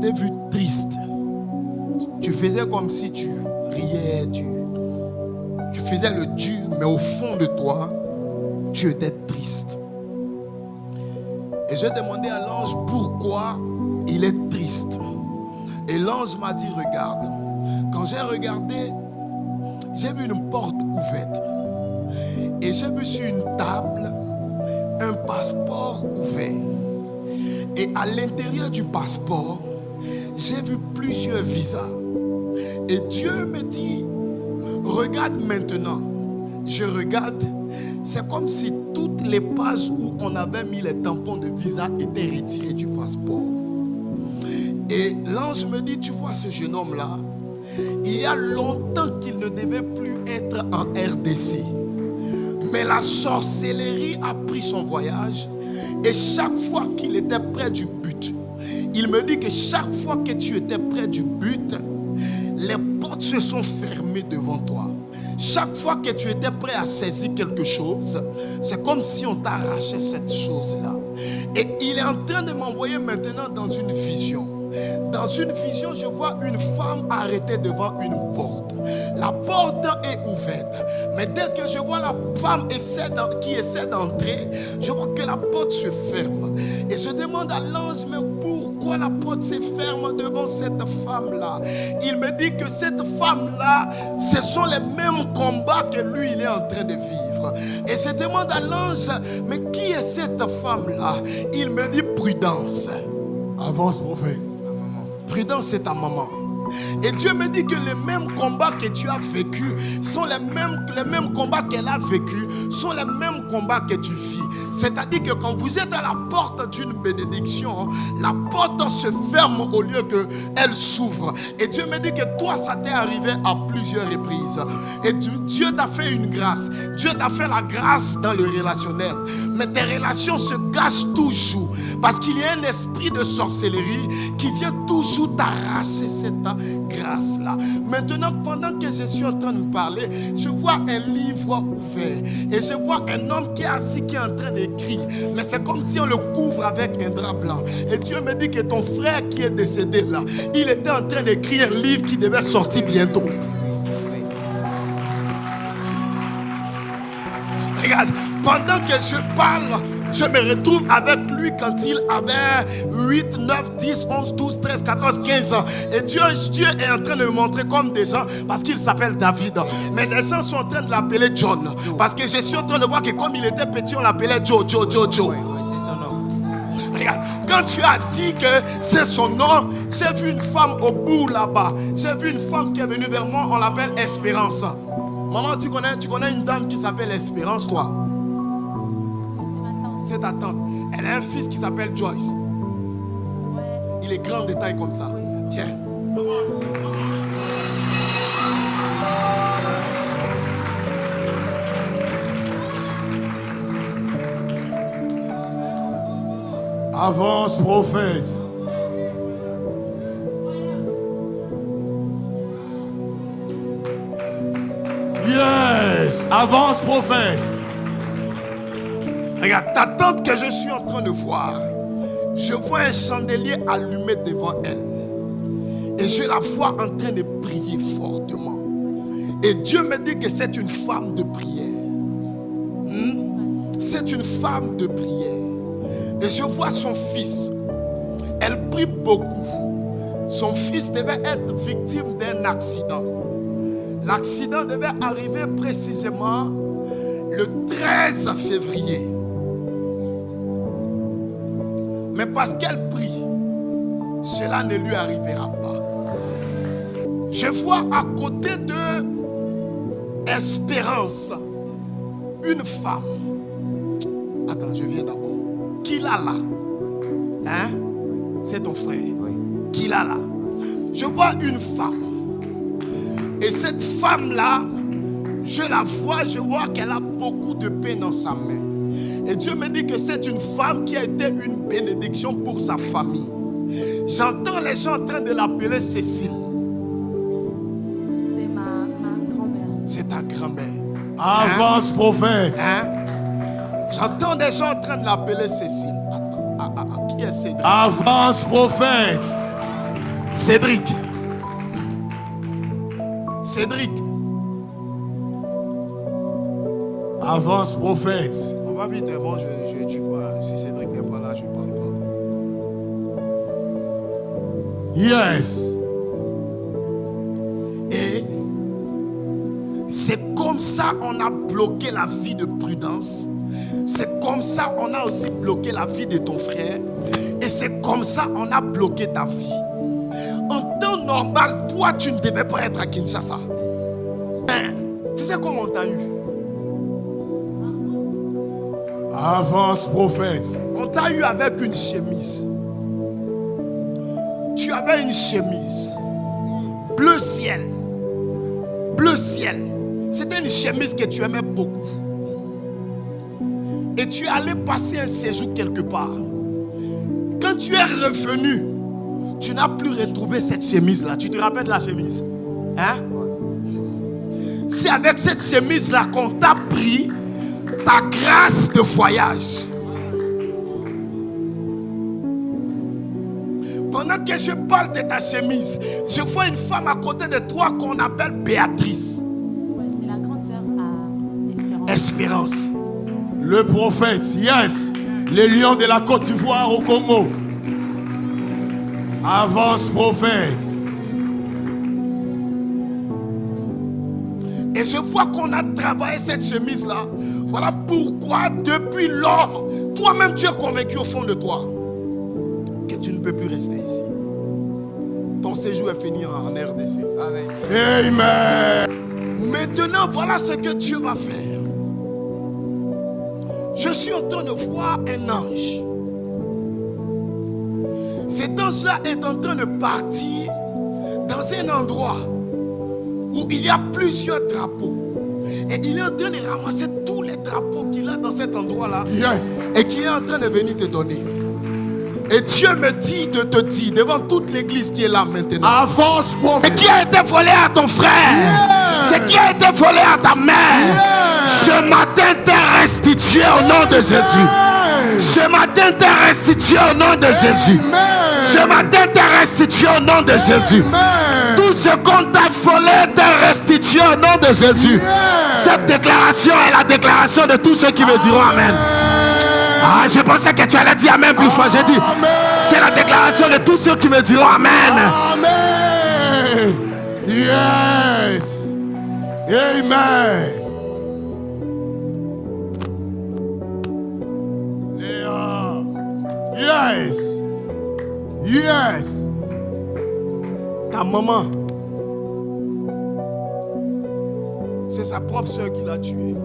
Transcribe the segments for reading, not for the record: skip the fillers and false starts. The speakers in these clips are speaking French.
t'ai vu triste. Tu faisais comme si tu riais, tu faisais le dur, mais au fond de toi, tu étais triste. Et j'ai demandé à l'ange pourquoi il est triste. Et l'ange m'a dit, regarde. Quand j'ai regardé, j'ai vu une porte ouverte. Et j'ai vu sur une table un passeport ouvert. Et à l'intérieur du passeport, j'ai vu plusieurs visas. Et Dieu me dit, regarde maintenant. Je regarde, c'est comme si toutes les pages où on avait mis les tampons de visa étaient retirées du passeport. Et l'ange me dit, tu vois ce jeune homme-là, il y a longtemps qu'il ne devait plus être en RDC. Mais la sorcellerie a pris son voyage. Et chaque fois qu'il était près du but, il me dit que chaque fois que tu étais près du but, les portes se sont fermées devant toi. Chaque fois que tu étais prêt à saisir quelque chose, c'est comme si on t'arrachait cette chose-là. Et il est en train de m'envoyer maintenant dans une vision. Dans une vision, je vois une femme arrêtée devant une porte. La porte est ouverte. Mais dès que je vois la femme qui essaie d'entrer, je vois que la porte se ferme. Et je demande à l'ange, mais pourquoi la porte se ferme devant cette femme-là? Il me dit que cette femme-là, ce sont les mêmes combats que lui, il est en train de vivre. Et je demande à l'ange, mais qui est cette femme-là? Il me dit prudence. Avance, prophète. Prudence, c'est ta maman. Et Dieu me dit que les mêmes combats que tu as vécu sont les mêmes combats qu'elle a vécu, sont les mêmes combats que tu vis. C'est-à-dire que quand vous êtes à la porte d'une bénédiction, la porte se ferme au lieu qu'elle s'ouvre. Et Dieu me dit que toi, ça t'est arrivé à plusieurs reprises. Et Dieu t'a fait une grâce. Dieu t'a fait la grâce dans le relationnel. Mais tes relations se gâchent toujours. Parce qu'il y a un esprit de sorcellerie qui vient toujours t'arracher cette grâce-là. Maintenant, pendant que je suis en train de me parler, je vois un livre ouvert. Et je vois un homme qui est assis, qui est en train d'écrire. Mais c'est comme si on le couvre avec un drap blanc. Et Dieu me dit que ton frère qui est décédé là, il était en train d'écrire un livre qui devait sortir bientôt. Regarde, pendant que je parle, je me retrouve avec lui quand il avait 8, 9, 10, 11, 12, 13, 14, 15 ans. Et Dieu est en train de me montrer comme des gens, parce qu'il s'appelle David. Mais les gens sont en train de l'appeler John. Parce que je suis en train de voir que comme il était petit, on l'appelait Joe. Oui, c'est son nom. Regarde, quand tu as dit que c'est son nom, j'ai vu une femme au bout là-bas. J'ai vu une femme qui est venue vers moi, on l'appelle Espérance. Maman, tu connais une dame qui s'appelle Espérance, toi? C'est ta tante. Elle a un fils qui s'appelle Joyce. Il est grand de taille comme ça. Tiens. Avance, prophète. Yes. Avance, prophète. Regarde, ta tante que je suis en train de voir, je vois un chandelier allumé devant elle. Et je la vois en train de prier fortement. Et Dieu me dit que c'est une femme de prière. C'est une femme de prière. Et je vois son fils. Elle prie beaucoup. Son fils devait être victime d'un accident. L'accident devait arriver précisément le 13 février. Mais parce qu'elle prie, cela ne lui arrivera pas. Je vois à côté de Espérance une femme. Attends, je viens d'abord. Kilala. Hein? C'est ton frère. Oui. Kilala. Je vois une femme. Et cette femme-là, je la vois, je vois qu'elle a beaucoup de pain dans sa main. Et Dieu me dit que c'est une femme qui a été une bénédiction pour sa famille. J'entends les gens en train de l'appeler Cécile. C'est ma grand-mère. C'est ta grand-mère. Avance, prophète. Hein? J'entends des gens en train de l'appeler Cécile. Attends, qui est Cédric? Avance, prophète. Cédric. Cédric. Avance, prophète. On va vite, bon, je ne dis pas. Si Cédric n'est pas là, je ne parle pas. Yes. Et c'est comme ça on a bloqué la vie de Prudence. C'est comme ça on a aussi bloqué la vie de ton frère. Et c'est comme ça on a bloqué ta vie. En temps normal, toi tu ne devais pas être à Kinshasa. Mais tu sais comment on t'a eu? Avance, prophète. On t'a eu avec une chemise. Tu avais une chemise bleu ciel. Bleu ciel. C'était une chemise que tu aimais beaucoup. Et tu allais passer un séjour quelque part. Quand tu es revenu, tu n'as plus retrouvé cette chemise-là. Tu te rappelles de la chemise? Hein? C'est avec cette chemise-là qu'on t'a pris ta grâce de voyage. Pendant que je parle de ta chemise, je vois une femme à côté de toi qu'on appelle Béatrice. Ouais, c'est la grande sœur à Espérance. Espérance. Le prophète, yes. Les lions de la Côte d'Ivoire au Congo. Avance, prophète. Et je vois qu'on a travaillé cette chemise-là. Voilà pourquoi, depuis lors, toi-même tu es convaincu au fond de toi que tu ne peux plus rester ici. Ton séjour est fini en RDC. Amen. Amen. Maintenant, voilà ce que Dieu va faire. Je suis en train de voir un ange. Cet ange-là est en train de partir dans un endroit où il y a plusieurs drapeaux. Et il est en train de ramasser tous les drapeaux qu'il a dans cet endroit-là. Yes. Et qu'il est en train de venir te donner. Et Dieu me dit de te dire devant toute l'église qui est là maintenant. Avance, Ce prophète. qui a été volé à ton frère, ce qui a été volé à ta mère, ce matin t'est restitué au nom de Jésus. Ce matin t'est restitué au nom de Jésus. Ce matin t'est restitué au nom de Jésus. Tout ce qu'on t'a volé t'est restitué au nom de Jésus. Cette déclaration est la déclaration de tous ceux qui me diront Amen. Ah, je pensais que tu allais dire Amen plus fort. J'ai dit, c'est la déclaration de tous ceux qui me diront Amen. Amen. Yes. Amen. Léa. Yes. Yes. Ta maman, c'est sa propre soeur qui l'a tuée.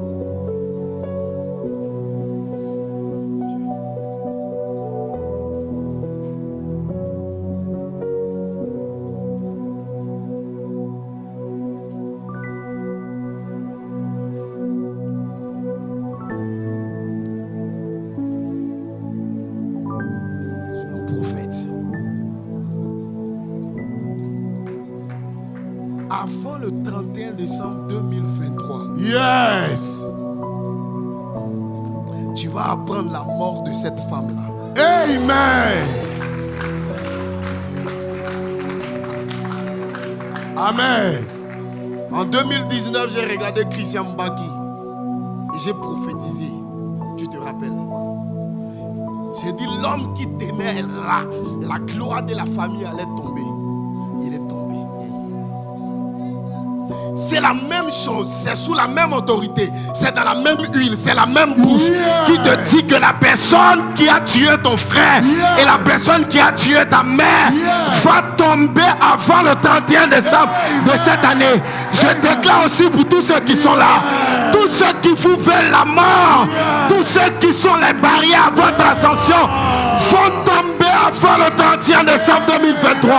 Je suis un prophète. Avant le 31 décembre 2023, Yes. tu vas apprendre la mort de cette femme-là. Amen. Amen. En 2019, j'ai regardé Christian Mbaki et j'ai prophétisé. Tu te rappelles? J'ai dit l'homme qui tenait là, la gloire de la famille allait tomber. Il est tombé. C'est la même chose, c'est sous la même autorité, c'est dans la même huile, c'est la même bouche qui te dit que la personne qui a tué ton frère et la personne qui a tué ta mère va tomber avant le 31 décembre de cette année. Je déclare aussi pour tous ceux qui sont là, tous ceux qui vous veulent la mort, tous ceux qui sont les barrières à votre ascension vont tomber avant le 31 décembre 2023.